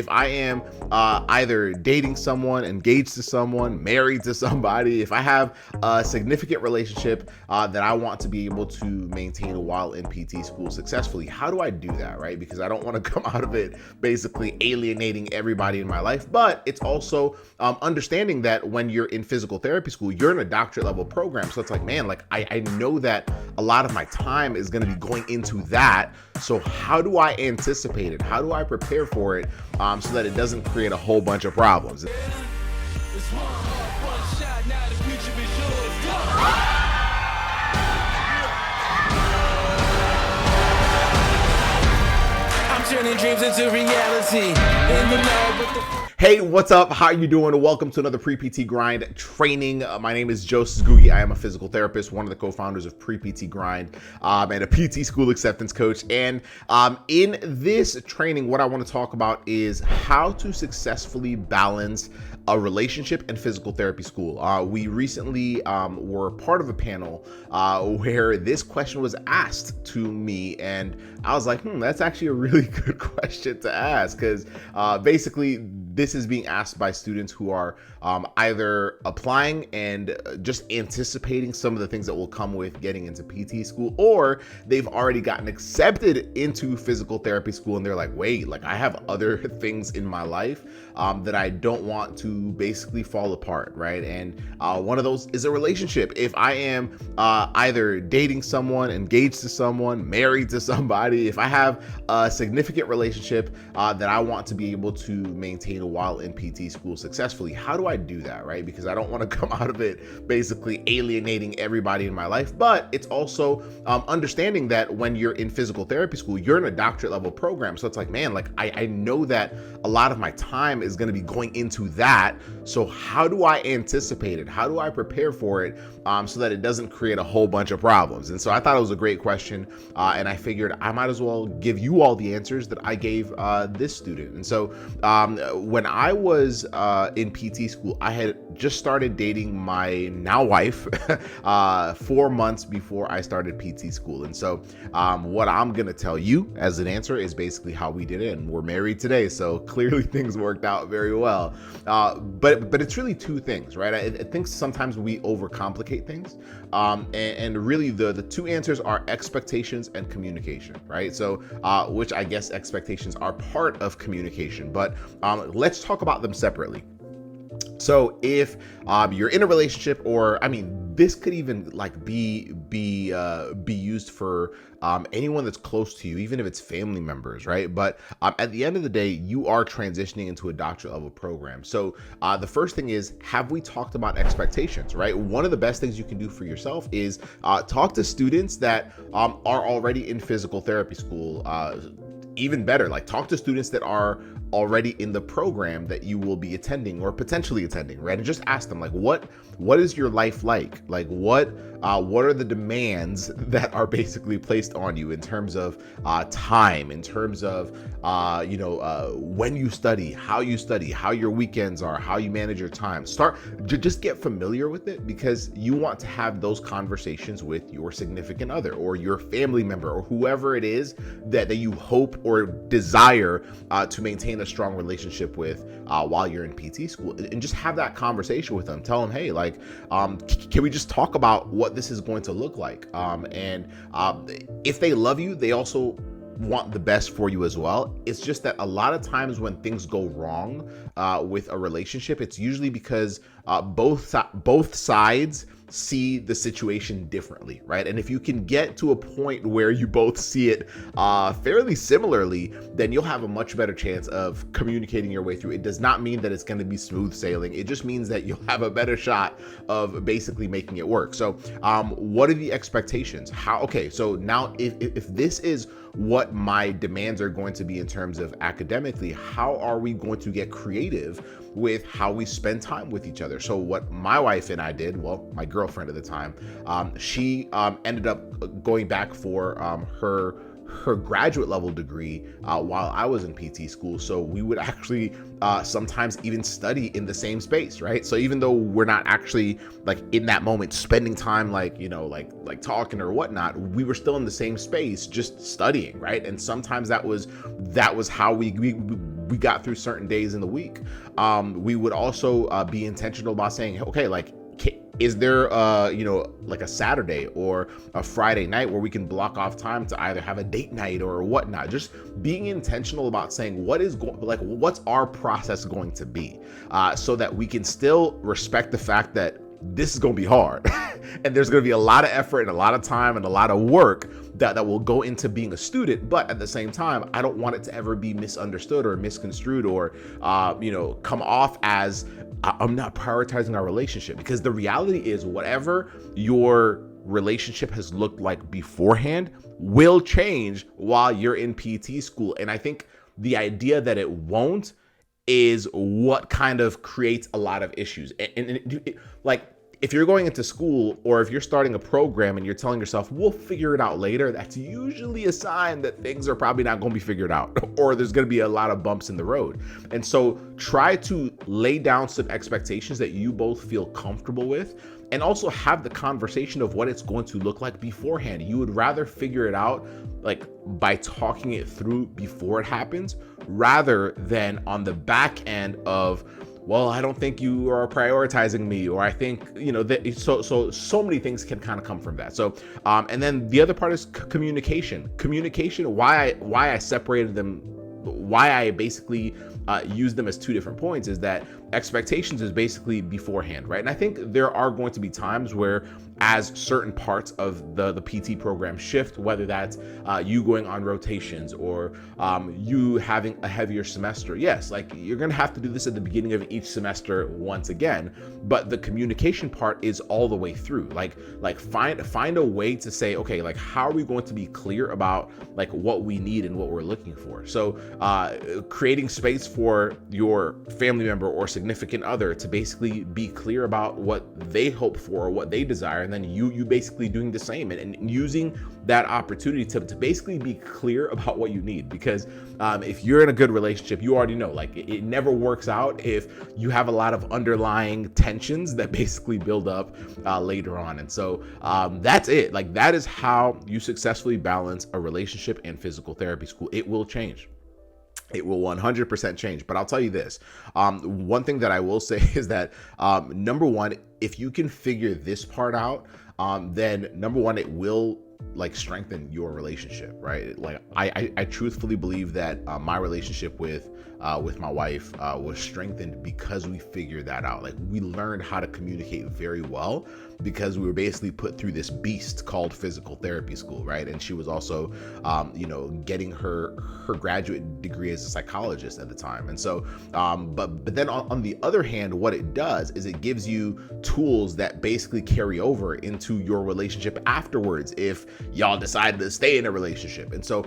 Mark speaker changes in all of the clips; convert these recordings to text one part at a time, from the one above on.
Speaker 1: If I am either dating someone, engaged to someone, married to somebody, if I have a significant relationship that I want to be able to maintain while in PT school successfully, how do I do that, right? Because I don't want to come out of it basically alienating everybody in my life, but it's also understanding that when you're in physical therapy school, you're in a doctorate level program. So it's like, man, like I know that a lot of my time is going to be going into that. So how do I anticipate it? How do I prepare for it so that it doesn't create a whole bunch of problems?
Speaker 2: I'm turning dreams into reality.
Speaker 1: Hey, what's up? How you doing? Welcome to another Pre-PT Grind training. My name is Joseph Ngugi. I am a physical therapist, one of the co-founders of Pre-PT Grind, and a PT school acceptance coach. And in this training, what I want to talk about is how to successfully balance a relationship and physical therapy school. We recently were part of a panel where this question was asked to me, and I was like, that's actually a really good question to ask, because basically this is being asked by students who are either applying and just anticipating some of the things that will come with getting into PT school, or they've already gotten accepted into physical therapy school and they're like, wait, like I have other things in my life that I don't want to basically fall apart, right? And one of those is a relationship. If I am either dating someone, engaged to someone, married to somebody, if I have a significant relationship that I want to be able to maintain while in PT school successfully, how do I do that, right? Because I don't want to come out of it basically alienating everybody in my life, but it's also understanding that when you're in physical therapy school, you're in a doctorate level program. So it's like, man, like I know that a lot of my time is going to be going into that. So how do I anticipate it? How do I prepare for it so that it doesn't create a whole bunch of problems? And so I thought it was a great question, and I figured I might as well give you all the answers that I gave this student. And so when I was in PT school, I had just started dating my now wife 4 months before I started PT school. And so what I'm going to tell you as an answer is basically how we did it. And we're married today, so clearly things worked out very well. But it's really two things, right? I think sometimes we overcomplicate things. And really the two answers are expectations and communication, right? So which I guess expectations are part of communication, but let's talk about them separately. So if you're in a relationship, or I mean, this could even like be used for anyone that's close to you, even if it's family members, right? But at the end of the day, you are transitioning into a doctorate level program. So the first thing is, have we talked about expectations, right? One of the best things you can do for yourself is talk to students that are already in physical therapy school. Even better, like talk to students that are already in the program that you will be attending or potentially attending, right? And just ask them, like, what is your life like? Like, what are the demands that are basically placed on you in terms of time, in terms of when you study, how your weekends are, how you manage your time. Just get familiar with it, because you want to have those conversations with your significant other or your family member or whoever it is that you hope or desire to maintain a strong relationship with while you're in PT school, and just have that conversation with them. Tell them, hey, like, can we just talk about what this is going to look like? And if they love you, they also want the best for you as well. It's just that a lot of times when things go wrong with a relationship, it's usually because both sides see the situation differently, right? And if you can get to a point where you both see it fairly similarly, then you'll have a much better chance of communicating your way through. It does not mean that it's going to be smooth sailing. It just means that you'll have a better shot of basically making it work. So what are the expectations? So now if this is what my demands are going to be in terms of academically, how are we going to get creative with how we spend time with each other? So what my wife and I did, well, my girlfriend at the time, she ended up going back for her graduate level degree while I was in PT school. So we would actually sometimes even study in the same space, right? So even though we're not actually like in that moment spending time like talking or whatnot, we were still in the same space just studying, right? And sometimes that was how we we got through certain days in the week. We would also be intentional about saying, okay, like, is there like a Saturday or a Friday night where we can block off time to either have a date night or whatnot? Just being intentional about saying what's our process going to be, so that we can still respect the fact that this is going to be hard and there's going to be a lot of effort and a lot of time and a lot of work that will go into being a student. But at the same time, I don't want it to ever be misunderstood or misconstrued or come off as I'm not prioritizing our relationship, because the reality is whatever your relationship has looked like beforehand will change while you're in PT school. And I think the idea that it won't is what kind of creates a lot of issues. Like, if you're going into school or if you're starting a program and you're telling yourself, we'll figure it out later, that's usually a sign that things are probably not going to be figured out or there's going to be a lot of bumps in the road. And so try to lay down some expectations that you both feel comfortable with, and also have the conversation of what it's going to look like beforehand. You would rather figure it out like by talking it through before it happens, rather than on the back end of, well, I don't think you are prioritizing me, or I think, that so many things can kind of come from that. So, and then the other part is communication. Why I separated them, why I basically use them as two different points, is that expectations is basically beforehand, right? And I think there are going to be times where, as certain parts of the PT program shift, whether that's you going on rotations or you having a heavier semester, yes, like you're gonna have to do this at the beginning of each semester once again, but the communication part is all the way through. Like find a way to say, okay, like how are we going to be clear about like what we need and what we're looking for? So creating space for your family member or significant other to basically be clear about what they hope for or what they desire, and then you basically doing the same and using that opportunity to basically be clear about what you need. Because if you're in a good relationship, you already know, like it never works out if you have a lot of underlying tensions that basically build up later on. And so that's it. Like that is how you successfully balance a relationship and physical therapy school. It will change. It will 100% change. But I'll tell you this. One thing that I will say is that number one, if you can figure this part out, then number one, it will like strengthen your relationship, right? Like I truthfully believe that my relationship with my wife was strengthened because we figured that out. Like we learned how to communicate very well because we were basically put through this beast called physical therapy school, right? And she was also, getting her graduate degree as a psychologist at the time. And so, but then on the other hand, what it does is it gives you tools that basically carry over into your relationship afterwards if y'all decided to stay in a relationship. And so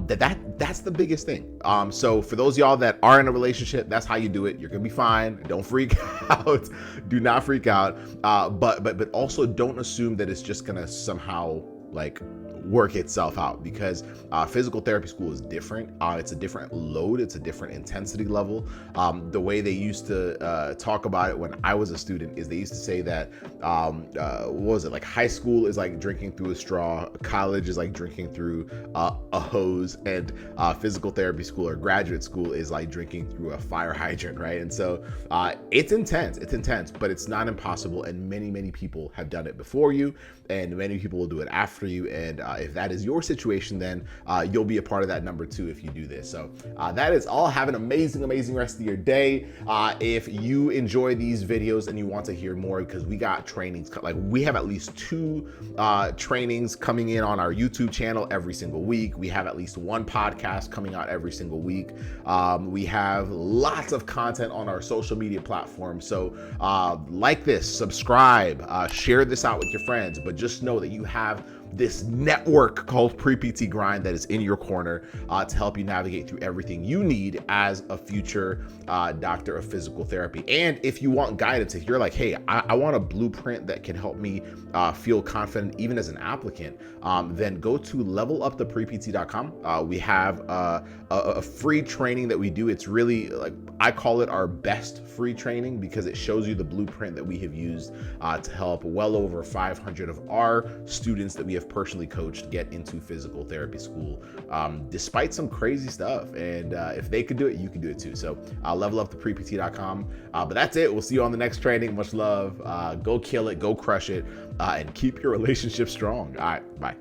Speaker 1: that's the biggest thing. So for those of y'all that are in a relationship, that's how you do it. You're gonna be fine. Don't freak out. Do not freak out. But also don't assume that it's just gonna somehow like work itself out, because physical therapy school is different. It's a different load. It's a different intensity level. The way they used to talk about it when I was a student is they used to say that, what was it? Like high school is like drinking through a straw. College is like drinking through a hose, and physical therapy school or graduate school is like drinking through a fire hydrant, right? And so it's intense. It's intense, but it's not impossible. And many people have done it before you, and many people will do it after you. And if that is your situation, then you'll be a part of that number two if you do this. So that is all. Have an amazing rest of your day. If you enjoy these videos and you want to hear more, because we got trainings, like we have at least 2 trainings coming in on our YouTube channel every single week. We have at least 1 podcast coming out every single week. We have lots of content on our social media platforms. So like this, subscribe, share this out with your friends, but just know that you have this network called Pre-PT Grind that is in your corner to help you navigate through everything you need as a future doctor of physical therapy. And if you want guidance, if you're like, hey, I want a blueprint that can help me feel confident even as an applicant, then go to leveluptheprept.com. We have a free training that we do. It's really, like, I call it our best free training because it shows you the blueprint that we have used to help well over 500 of our students that we have have personally coached get into physical therapy school, despite some crazy stuff. And if they could do it, you can do it too. So leveluptoprept.com. But that's it. We'll see you on the next training. Much love. Go kill it, go crush it, and keep your relationship strong. All right, bye.